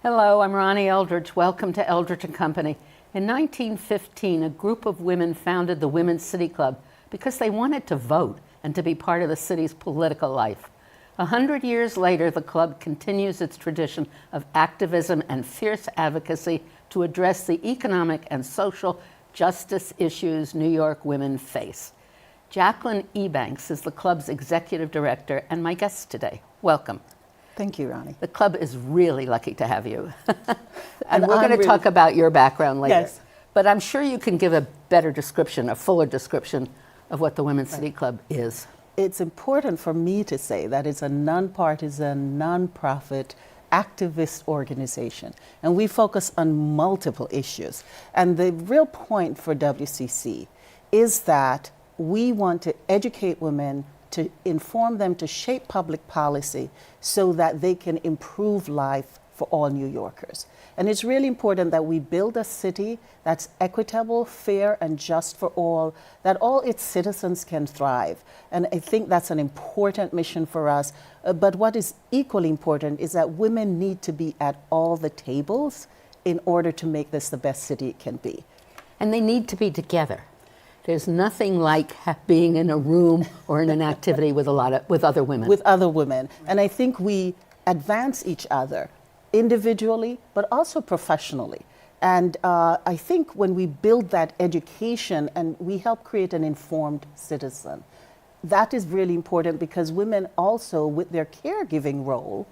Hello, I'm Ronnie Eldridge. Welcome to Eldridge Company. In 1915, a group of women founded the Women's City Club because they wanted to vote and to be part of the city's political life. 100 years later, the club continues its tradition of activism and fierce advocacy to address the economic and social justice issues New York women face. Jacqueline Ebanks is the club's executive director and my guest today. Welcome. Thank you, Ronnie. The club is really lucky to have you. And we're going to talk about your background later. Yes. But I'm sure you can give a better description, a fuller description of what the Women's City Club is. It's important for me to say that it's a non-partisan, non-profit, activist organization. And we focus on multiple issues. And the real point for WCC is that we want to educate women, to inform them, to shape public policy so that they can improve life for all New Yorkers. And it's really important that we build a city that's equitable, fair, and just for all, that all its citizens can thrive. And I think that's an important mission for us. But what is equally important is that women need to be at all the tables in order to make this the best city it can be. And they need to be together. There's nothing like being in a room or in an activity with other women. With other women. And I think we advance each other individually, but also professionally. And I think when we build that education and we help create an informed citizen, that is really important because women also, with their caregiving role,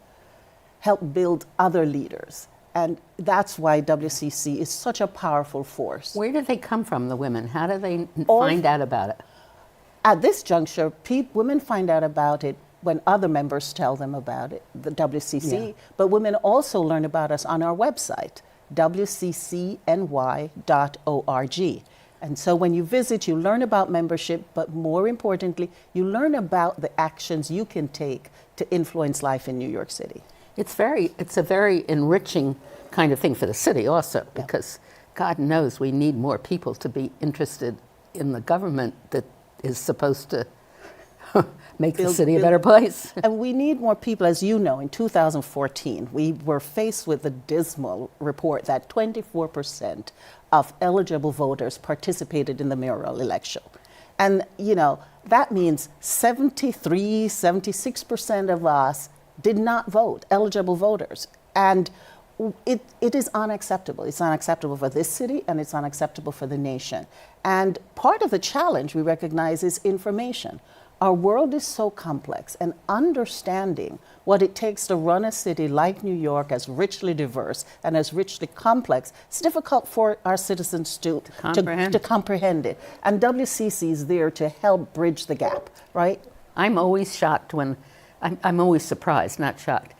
help build other leaders. And that's why WCC is such a powerful force. Where do they come from, the women? How do they find out about it? At this juncture, women find out about it when other members tell them about it, the WCC, but women also learn about us on our website, wccny.org. And so when you visit, you learn about membership, but more importantly, you learn about the actions you can take to influence life in New York City. It's a very enriching kind of thing for the city also, because God knows we need more people to be interested in the government that is supposed to make the city a better place. And we need more people. As you know, in 2014, we were faced with the dismal report that 24% of eligible voters participated in the mayoral election. And, you know, that means 76% of us did not vote, eligible voters. And it is unacceptable. It's unacceptable for this city and it's unacceptable for the nation. And part of the challenge we recognize is information. Our world is so complex, and understanding what it takes to run a city like New York, as richly diverse and as richly complex, it's difficult for our citizens to comprehend it. And WCC is there to help bridge the gap, right? I'm always shocked I'm always surprised, not shocked,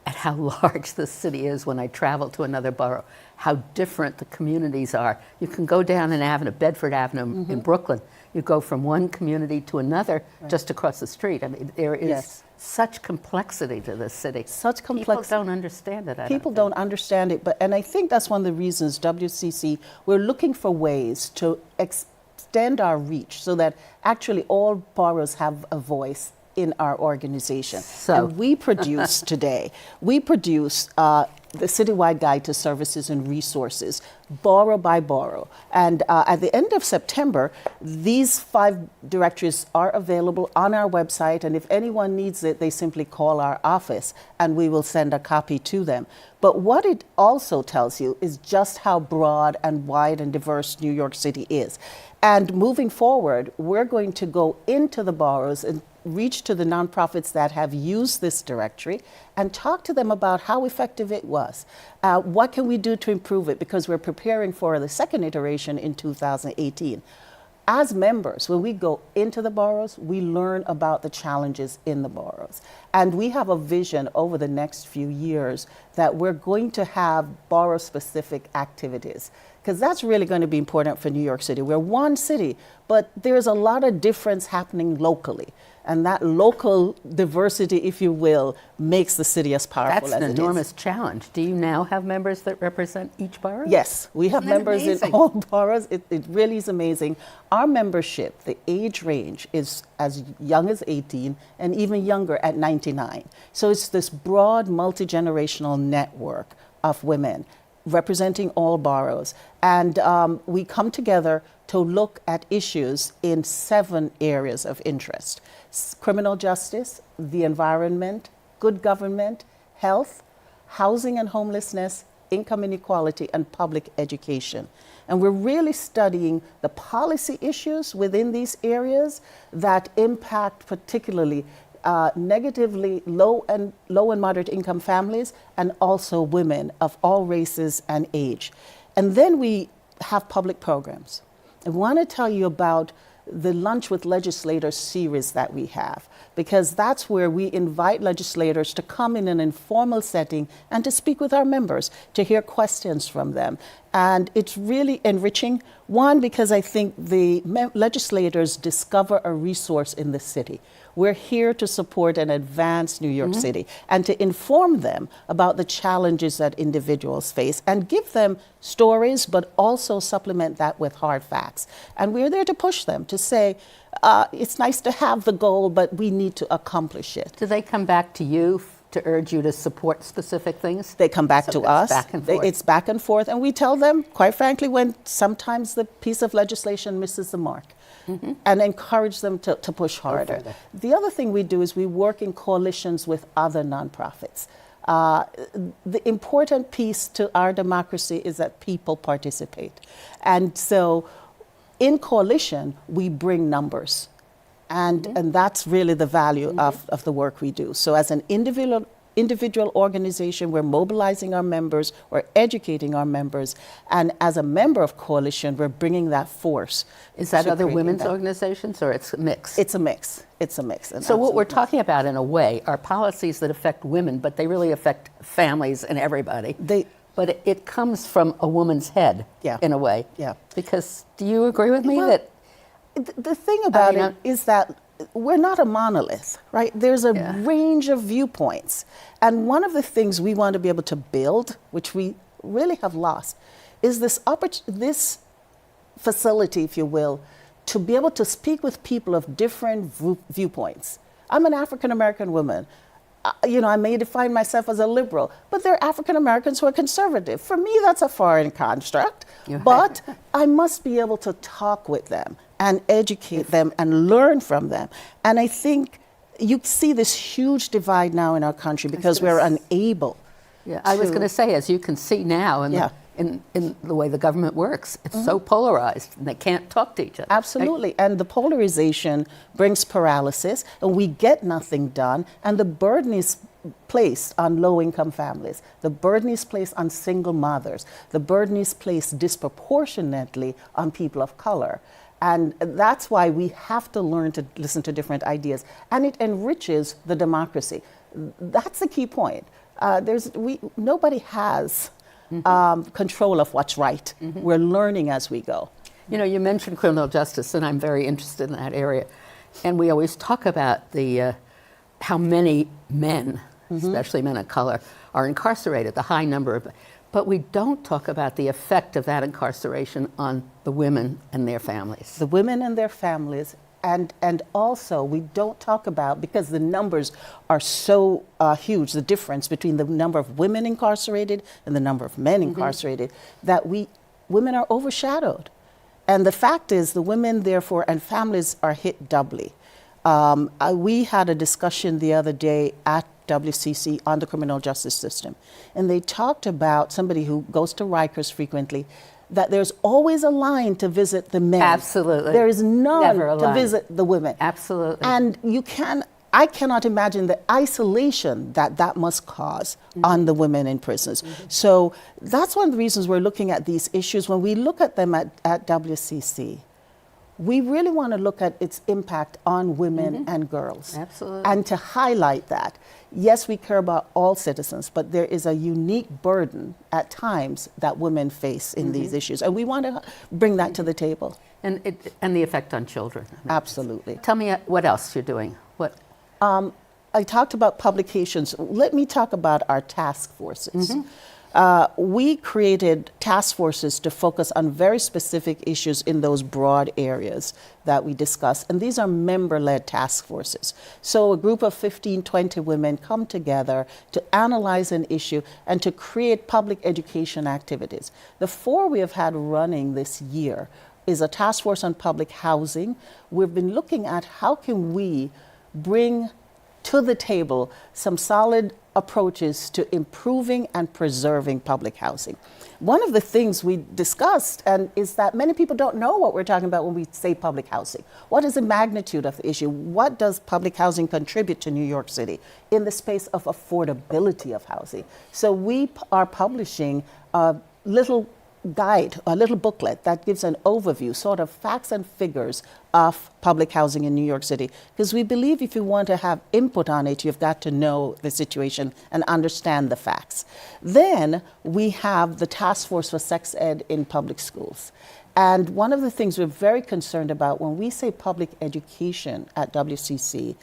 at how large the city is when I travel to another borough, how different the communities are. You can go down an avenue, Bedford Avenue in Brooklyn. You go from one community to another just across the street. I mean, there is such complexity to this city. Such complexity. People don't understand it. People don't understand it, and I think that's one of the reasons WCC, we're looking for ways to extend our reach so that actually all boroughs have a voice in our organization. And we produce today, the Citywide Guide to Services and Resources, borough by borough. And at the end of September, these 5 directories are available on our website. And if anyone needs it, they simply call our office and we will send a copy to them. But what it also tells you is just how broad and wide and diverse New York City is. And moving forward, we're going to go into the boroughs and reach to the nonprofits that have used this directory and talk to them about how effective it was. What can we do to improve it? Because we're preparing for the second iteration in 2018. As members, when we go into the boroughs, we learn about the challenges in the boroughs. And we have a vision over the next few years that we're going to have borough-specific activities, because that's really going to be important for New York City. We're one city, but there's a lot of difference happening locally. And that local diversity, if you will, makes the city as powerful as it is. That's an enormous challenge. Do you now have members that represent each borough? Yes, we have members in all boroughs. It really is amazing. Our membership, the age range is as young as 18 and even younger at 99. So it's this broad multi-generational network of women representing all boroughs. And we come together to look at issues in 7 areas of interest: criminal justice, the environment, good government, health, housing and homelessness, income inequality, and public education. And we're really studying the policy issues within these areas that impact particularly negatively low and moderate income families, and also women of all races and age. And then we have public programs. I want to tell you about the Lunch with Legislators series that we have, because that's where we invite legislators to come in an informal setting and to speak with our members, to hear questions from them. And it's really enriching. One, because I think the legislators discover a resource in the city. We're here to support and advance New York City and to inform them about the challenges that individuals face and give them stories, but also supplement that with hard facts. And we're there to push them, to say, it's nice to have the goal, but we need to accomplish it. Do they come back to you to urge you to support specific things? They come back to us. Back and forth. It's back and forth. And we tell them, quite frankly, when sometimes the piece of legislation misses the mark. And encourage them to push harder. The other thing we do is we work in coalitions with other nonprofits. The important piece to our democracy is that people participate. And so in coalition, we bring numbers. And that's really the value of the work we do. So as an individual organization, we're mobilizing our members, we're educating our members, and as a member of coalition, we're bringing that force. Is that other women's organizations, or it's a mix? It's a mix. It's a mix. So what we're talking about, in a way, are policies that affect women, but they really affect families and everybody. But it comes from a woman's head, in a way. Yeah. Because, do you agree with me that... The thing about it is that we're not a monolith, right? There's a range of viewpoints. And one of the things we want to be able to build, which we really have lost, is this facility, if you will, to be able to speak with people of different viewpoints. I'm an African-American woman. I may define myself as a liberal, but there are African-Americans who are conservative. For me, that's a foreign construct. But I must be able to talk with them and educate them and learn from them. And I think you see this huge divide now in our country because we're unable. I was going to say, as you can see now in the way the government works, it's so polarized and they can't talk to each other. Absolutely. And the polarization brings paralysis and we get nothing done. And the burden is placed on low-income families. The burden is placed on single mothers. The burden is placed disproportionately on people of color. And that's why we have to learn to listen to different ideas. And it enriches the democracy. That's the key point. Nobody has control of what's right. We're learning as we go. You mentioned criminal justice, and I'm very interested in that area. And we always talk about how many men, especially men of color, are incarcerated, the high number of... But we don't talk about the effect of that incarceration on the women and their families. The women and their families, and also we don't talk about, because the numbers are so huge, the difference between the number of women incarcerated and the number of men incarcerated, that women are overshadowed. And the fact is the women, therefore, and families are hit doubly. We had a discussion the other day at WCC on the criminal justice system. And they talked about somebody who goes to Rikers frequently, that there's always a line to visit the men. Absolutely. There is none to visit the women. Absolutely. And I cannot imagine the isolation that must cause on the women in prisons. So that's one of the reasons we're looking at these issues. When we look at them at WCC, we really want to look at its impact on women and girls. Absolutely. And to highlight that. Yes, we care about all citizens, but there is a unique burden at times that women face in these issues. And we want to bring that to the table. And the effect on children. Absolutely. Tell me what else you're doing. I talked about publications. Let me talk about our task forces. we created task forces to focus on very specific issues in those broad areas that we discussed. And these are member-led task forces. So a group of 15, 20 women come together to analyze an issue and to create public education activities. The 4 we have had running this year is a task force on public housing. We've been looking at how can we bring to the table some solid approaches to improving and preserving public housing. One of the things we discussed is that many people don't know what we're talking about when we say public housing. What is the magnitude of the issue? What does public housing contribute to New York City in the space of affordability of housing? So we are publishing a little guide, a little booklet that gives an overview, sort of facts and figures of public housing in New York City. Because we believe if you want to have input on it, you've got to know the situation and understand the facts. Then we have the Task Force for Sex Ed in Public Schools. And one of the things we're very concerned about when we say public education at WCC,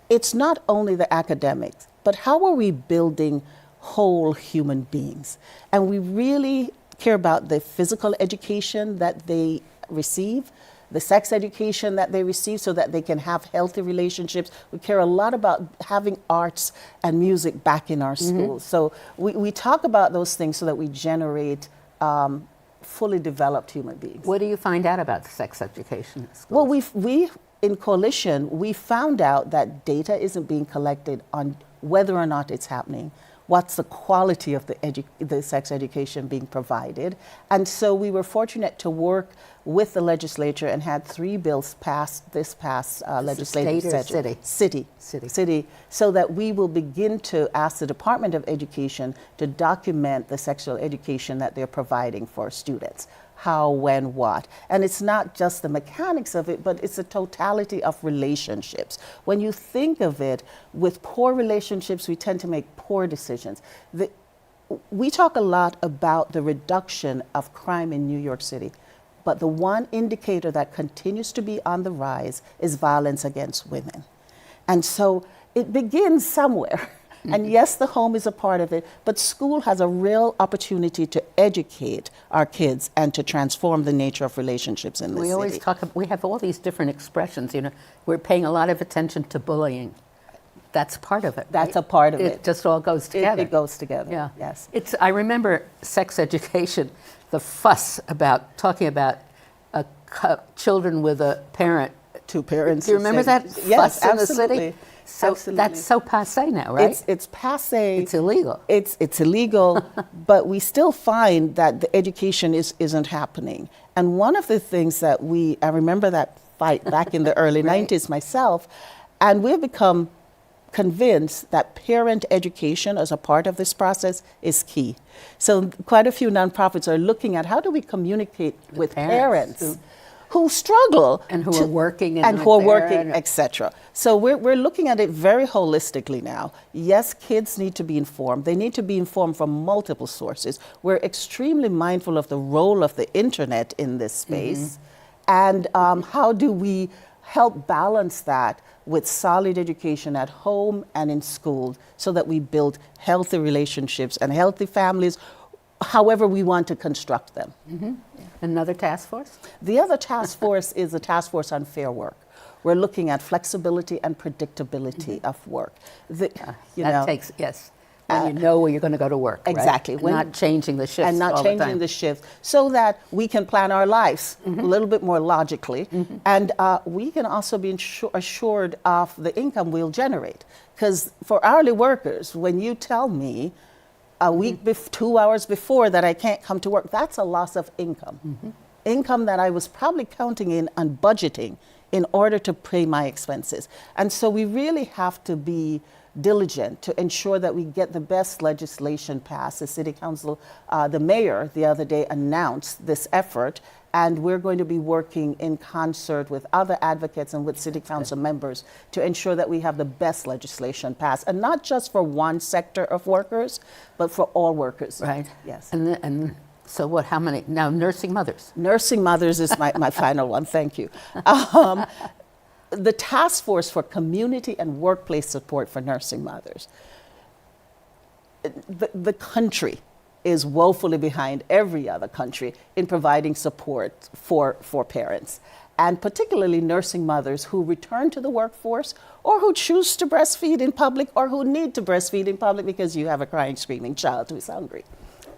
it's not only the academics, but how are we building whole human beings? And we really care about the physical education that they receive, the sex education that they receive so that they can have healthy relationships. We care a lot about having arts and music back in our schools. So we talk about those things so that we generate fully developed human beings. What do you find out about sex education at schools? Well, we in Coalition, we found out that data isn't being collected on whether or not it's happening. What's the quality of the sex education being provided? And so we were fortunate to work with the legislature and had 3 bills passed this past legislative session. City. So that we will begin to ask the Department of Education to document the sexual education that they're providing for students. How, when, what. And it's not just the mechanics of it, but it's the totality of relationships. When you think of it, with poor relationships, we tend to make poor decisions. We talk a lot about the reduction of crime in New York City, but the one indicator that continues to be on the rise is violence against women. And so it begins somewhere. And yes, the home is a part of it, but school has a real opportunity to educate our kids and to transform the nature of relationships in the city. We always we have all these different expressions, we're paying a lot of attention to bullying. That's part of it. That's a part of it. It just all goes together. It goes together, yeah. Yes. I remember sex education, the fuss about talking about children with a parent. 2 parents. Do you remember that fuss yes, in absolutely. the city? So absolutely. that's so passé now, right? It's passé. It's illegal. It's illegal, but we still find that the education isn't happening. And one of the things that I remember that fight back in the early right. 90s myself, and we've become convinced that parent education as a part of this process is key. So quite a few nonprofits are looking at how do we communicate with parents who struggle and who are working etc. So we're looking at it very holistically now. Yes, kids need to be informed. They need to be informed from multiple sources. We're extremely mindful of the role of the internet in this space, and how do we help balance that with solid education at home and in school so that we build healthy relationships and healthy families, however we want to construct them. Another task force? The other task force is the task force on fair work. We're looking at flexibility and predictability of work. Takes, yes, when you know where you're going to go to work. Exactly. Right? Not changing the shifts and not all changing the time. the shift so that we can plan our lives a little bit more logically. And we can also be assured of the income we'll generate. Because for hourly workers, when you tell me a week, 2 hours before that I can't come to work, that's a loss of income. Income that I was probably counting in on budgeting in order to pay my expenses. And so we really have to be diligent to ensure that we get the best legislation passed. The City Council, the mayor the other day announced this effort, and we're going to be working in concert with other advocates and with City Council members to ensure that we have the best legislation passed, and not just for one sector of workers, but for all workers. Right. Yes. And so what, how many, now nursing mothers? Nursing mothers is my final one, thank you. The Task Force for Community and Workplace Support for Nursing Mothers. The country is woefully behind every other country in providing support for parents, and particularly nursing mothers who return to the workforce or who choose to breastfeed in public or who need to breastfeed in public because you have a crying, screaming child who is hungry.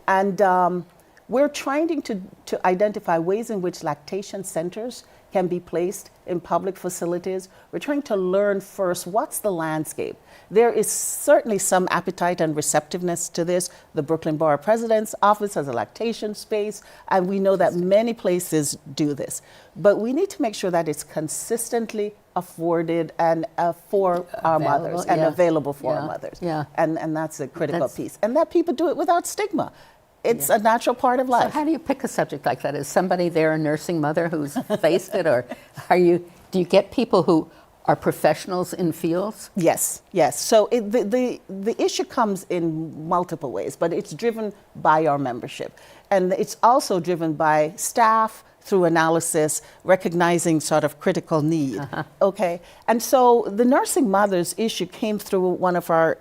And we're trying to identify ways in which lactation centers can be placed in public facilities. We're trying to learn first, what's the landscape? There is certainly some appetite and receptiveness to this. The Brooklyn Borough President's Office has a lactation space, and we know that many places do this. But we need to make sure that it's consistently afforded and for our mothers and available for our mothers. And that's a critical piece. And that people do it without stigma. It's a natural part of life. So how do you pick a subject like that? Is somebody there a nursing mother who's faced it, or do you get people who are professionals in fields? Yes. So the issue comes in multiple ways, but it's driven by our membership. And it's also driven by staff through analysis, recognizing sort of critical need. Okay. And so the nursing mothers issue came through one of our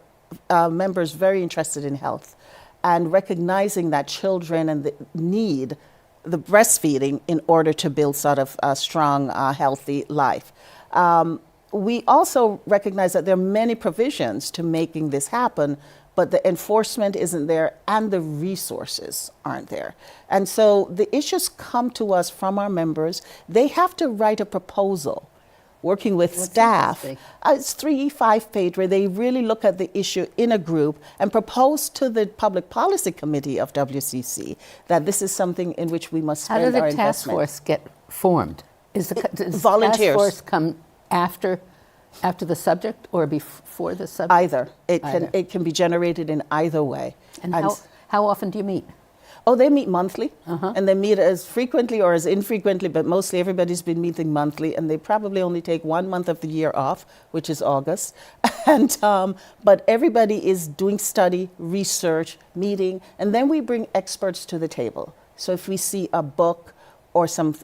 members very interested in health, and recognizing that children and need the breastfeeding in order to build sort of a strong, healthy life. We also recognize that there are many provisions to making this happen, but the enforcement isn't there and the resources aren't there. And so the issues come to us from our members. They have to write a proposal working with staff. It's 3-5 page where they really look at the issue in a group and propose to the Public Policy Committee of WCC that this is something in which we must spend our investment. How does the task force get formed? Does the volunteers. task force come after the subject or before the subject? Either. It can be generated in either way. And how often do you meet? Oh, they meet monthly, and they meet as frequently or as infrequently, but mostly everybody's been meeting monthly, and they probably only take 1 month of the year off, which is August. And but everybody is doing study, research, meeting, and then we bring experts to the table. So if we see a book or some,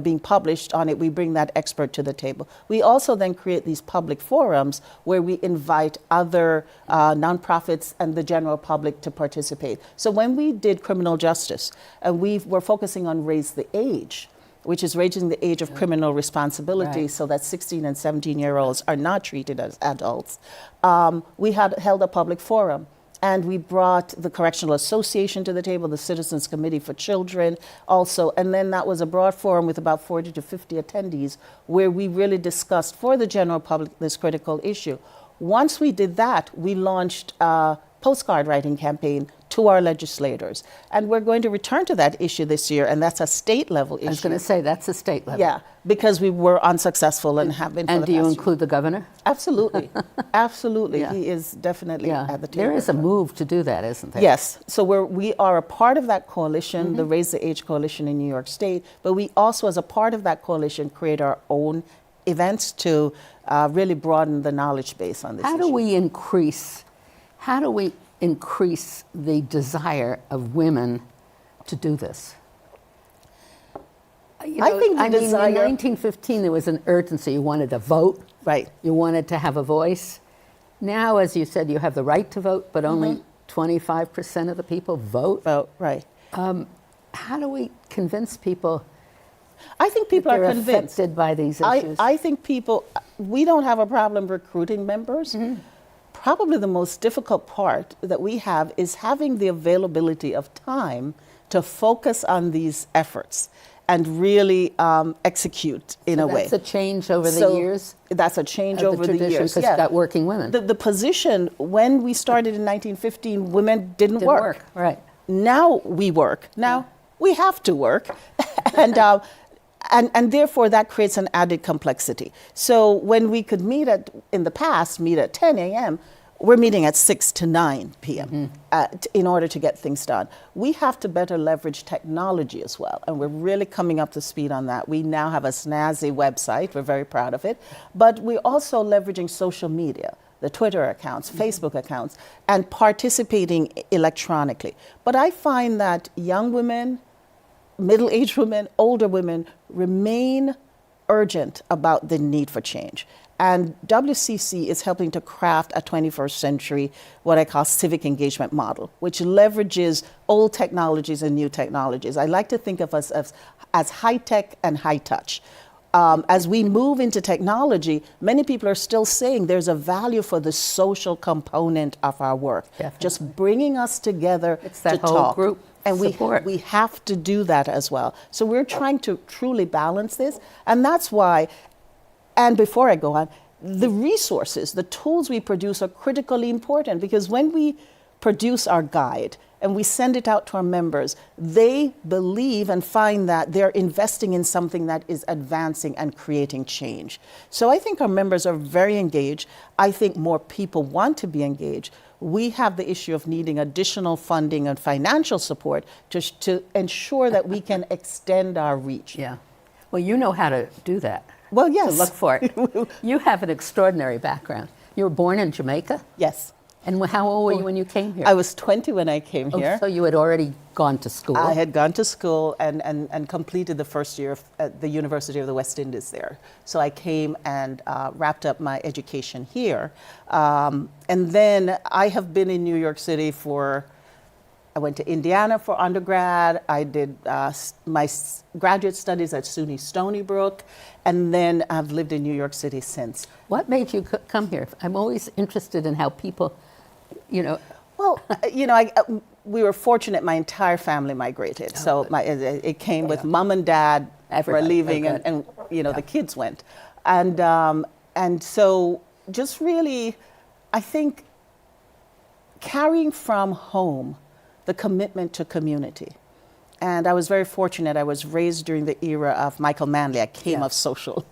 being published on it, we bring that expert to the table. We also then create these public forums where we invite other nonprofits and the general public to participate. So when we did criminal justice, and we were focusing on Raise the Age, which is raising the age of criminal responsibility so that 16 and 17-year-olds are not treated as adults, we had held a public forum. And we brought the Correctional Association to the table, the Citizens Committee for Children also, and then that was a broad forum with about 40 to 50 attendees where we really discussed for the general public this critical issue. Once we did that, we launched a postcard writing campaign to our legislators. And we're going to return to that issue this year, and that's a state level issue. I was going to say, that's a state level. Yeah, because we were unsuccessful and have been for And the do you past include the governor? Absolutely. Absolutely. Yeah. He is definitely at the table. There is a move to do that, isn't there? Yes. So we are a part of that coalition, the Raise the Age Coalition in New York State, but we also, as a part of that coalition, create our own events to really broaden the knowledge base on this issue. How do we increase the desire of women to do this? I think the desire... in 1915, there was an urgency. You wanted to vote. Right. You wanted to have a voice. Now, as you said, you have the right to vote, but only 25% of the people vote. Vote, right. How do we convince people? I think people are convinced. Affected by these issues. I think we don't have a problem recruiting members. Probably the most difficult part that we have is having the availability of time to focus on these efforts and really execute in a way. That's a change over the years? That's a change over the years. Because you've got working women. The position, when we started in 1915, women didn't work. Right. Now we work. Now we have to work. And therefore, that creates an added complexity. So when we could in the past, meet at 10 a.m., we're meeting at 6 to 9 p.m. In order to get things done. We have to better leverage technology as well, and we're really coming up to speed on that. We now have a snazzy website. We're very proud of it. But we're also leveraging social media, the Twitter accounts, Facebook accounts, and participating electronically. But I find that young women, middle-aged women, older women remain urgent about the need for change. And WCC is helping to craft a 21st century, what I call civic engagement model, which leverages old technologies and new technologies. I like to think of us as high tech and high touch. As we move into technology, many people are still saying there's a value for the social component of our work. Definitely. Just bringing us together It's that to whole talk. group And support. we have to do that as well. So we're trying to truly balance this. And that's why, and before I go on, the resources, the tools we produce are critically important, because when we produce our guide and we send it out to our members, they believe and find that they're investing in something that is advancing and creating change. So I think our members are very engaged. I think more people want to be engaged. We have the issue of needing additional funding and financial support to ensure that we can extend our reach. Yeah. Well, you know how to do that. Well, yes. To look for it. You have an extraordinary background. You were born in Jamaica? Yes. And how old were you when you came here? I was 20 when I came Oh, here. so you had already gone to school. I had gone to school and completed the first year at the University of the West Indies there. So I came and wrapped up my education here. And then I have been in New York City I went to Indiana for undergrad. I did my graduate studies at SUNY Stony Brook. And then I've lived in New York City since. What made you come here? I'm always interested in how people, you know. Well, we were fortunate. My entire family migrated, so it came with mom and dad were leaving, and the kids went, and so just really, I think, carrying from home the commitment to community. And I was very fortunate. I was raised during the era of Michael Manley. I came of social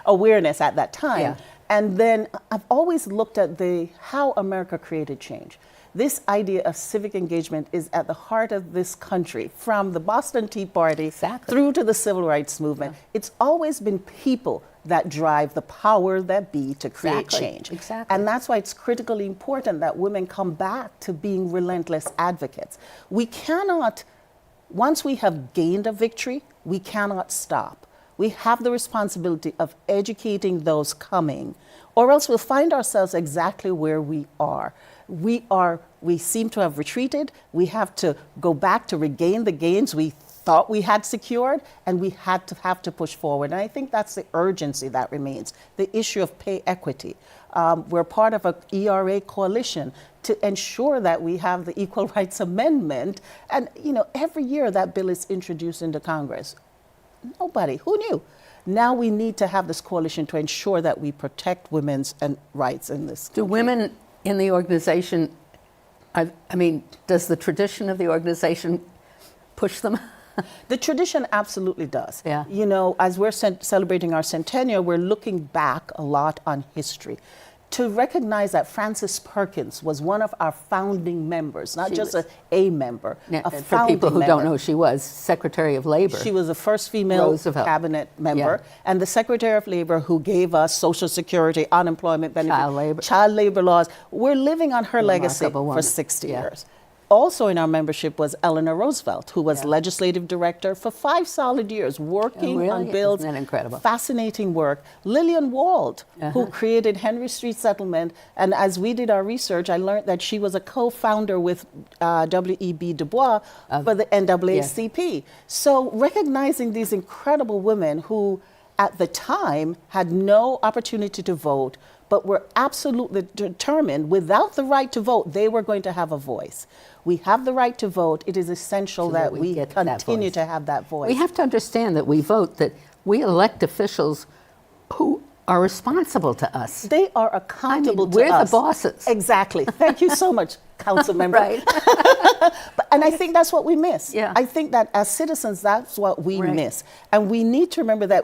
awareness at that time. Yeah. And then I've always looked at how America created change. This idea of civic engagement is at the heart of this country, from the Boston Tea Party through to the Civil Rights Movement. Yeah. It's always been people that drive the power that be to create change. Exactly. And that's why it's critically important that women come back to being relentless advocates. We cannot, once we have gained a victory, we cannot stop. We have the responsibility of educating those coming, or else we'll find ourselves exactly where we are. We seem to have retreated. We have to go back to regain the gains we thought we had secured, and we have to push forward. And I think that's the urgency that remains. The issue of pay equity. We're part of an ERA coalition to ensure that we have the Equal Rights Amendment. And every year that bill is introduced into Congress. Who knew? Now we need to have this coalition to ensure that we protect women's rights in this country. Do women in the organization, I mean, does the tradition of the organization push them? The tradition absolutely does. Yeah. As we're celebrating our centennial, we're looking back a lot on history to recognize that Frances Perkins was one of our founding members, not just a member, a founding For people who member. don't know, she was Secretary of Labor. She was the first female cabinet member, and the Secretary of Labor who gave us Social Security, unemployment benefits, child labor laws. We're living on her legacy for 60 years. Also in our membership was Eleanor Roosevelt, who was legislative director for 5 solid years, working on bills. Isn't that incredible? Fascinating work. Lillian Wald, who created Henry Street Settlement. And as we did our research, I learned that she was a co-founder with W.E.B. Du Bois for the NAACP. So recognizing these incredible women who at the time had no opportunity to vote, but were absolutely determined without the right to vote, they were going to have a voice. We have the right to vote. It is essential that we continue to have that voice. We have to understand that we vote, that we elect officials who are responsible to us. They are accountable to us. We're the bosses. Exactly. Thank you so much, Council Member. Right. And I think that's what we miss. Yeah. I think that as citizens, that's what we miss. And we need to remember that,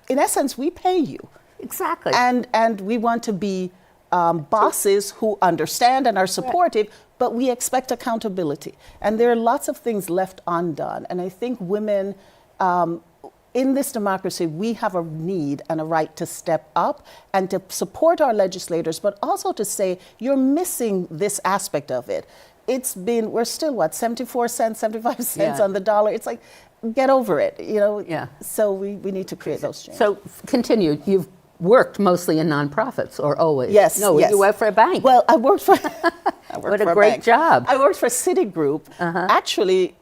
in essence, we pay you. Exactly. And we want to be bosses who understand and are supportive, but we expect accountability. And there are lots of things left undone. And I think women, in this democracy, we have a need and a right to step up and to support our legislators, but also to say, you're missing this aspect of it. we're still, 74 cents, 75 cents Yeah. on the dollar. It's like, get over it, Yeah. So we need to create those changes. So continue. You've worked mostly in nonprofits, or always? Yes. No, yes. you worked for a bank. Well, I worked for. What a great job. I worked for Citigroup, actually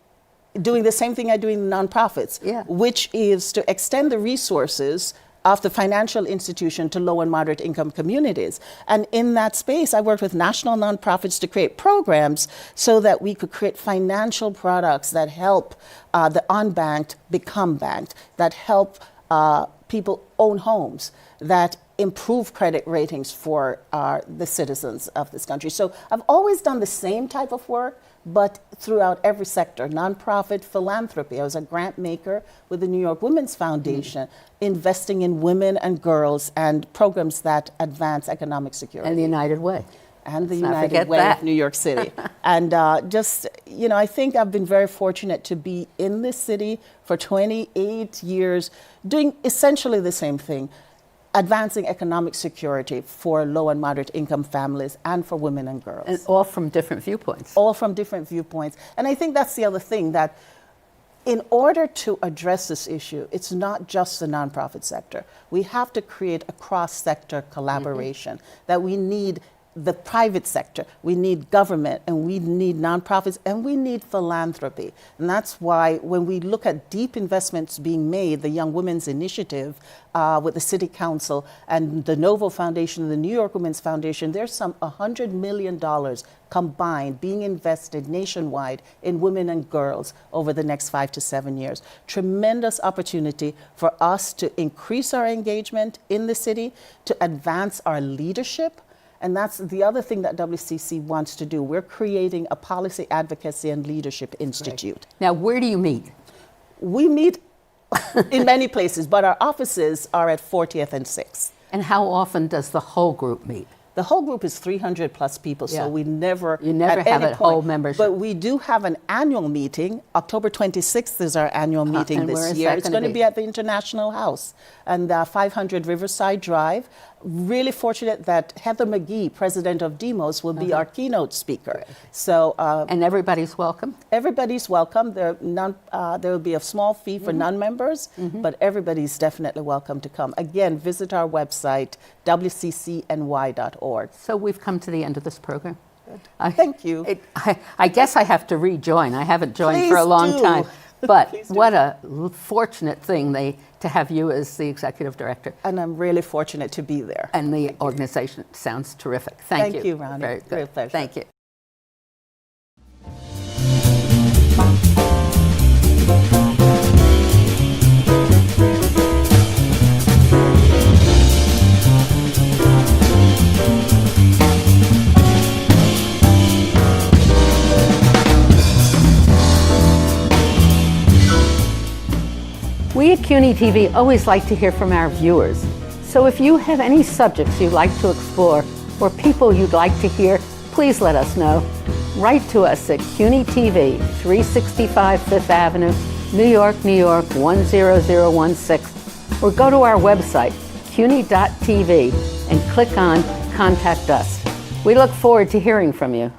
doing the same thing I do in nonprofits, Yeah. which is to extend the resources of the financial institution to low and moderate income communities. And in that space, I worked with national nonprofits to create programs so that we could create financial products that help the unbanked become banked, that help people own homes, that improve credit ratings for the citizens of this country. So I've always done the same type of work, but throughout every sector, nonprofit, philanthropy. I was a grant maker with the New York Women's Foundation, investing in women and girls and programs that advance economic security. And the United Way. And the Let's not United forget Way that. of New York City. And I think I've been very fortunate to be in this city for 28 years, doing essentially the same thing, advancing economic security for low and moderate income families and for women and girls. And all from different viewpoints. All from different viewpoints. And I think that's the other thing, that in order to address this issue, it's not just the nonprofit sector. We have to create a cross-sector collaboration, that we need the private sector, we need government, and we need nonprofits, and we need philanthropy. And that's why when we look at deep investments being made, the Young Women's Initiative with the City Council and the Novo Foundation and the New York Women's Foundation, there's some $100 million combined being invested nationwide in women and girls over the next 5 to 7 years. Tremendous opportunity for us to increase our engagement in the city, to advance our leadership. And that's the other thing that WCC wants to do. We're creating a policy advocacy and leadership institute. Now, where do you meet? We meet in many places, but our offices are at 40th and 6th. And how often does the whole group meet? The whole group is 300 plus people, Yeah. so we never You never at have any a whole point- membership. But we do have an annual meeting. October 26th is our annual meeting and where this is year. that It's gonna going to be? be at the International House and 500 Riverside Drive. Really fortunate that Heather McGee, president of Demos, will be our keynote speaker. So And everybody's welcome? everybody's welcome. There will be a small fee for non-members, but everybody's definitely welcome to come. Again, visit our website, wccny.org. So we've come to the end of this program. Thank you. I guess I have to rejoin. I haven't joined for a Please long do. time. But Please do. what a fortunate thing to have you as the executive director. And I'm really fortunate to be there. And the organization sounds terrific. Thank you. Thank you, Ronnie. Very good. Real pleasure. Thank you. We at CUNY TV always like to hear from our viewers. So if you have any subjects you'd like to explore or people you'd like to hear, please let us know. Write to us at CUNY TV, 365 Fifth Avenue, New York, New York, 10016, or go to our website, cuny.tv, and click on Contact Us. We look forward to hearing from you.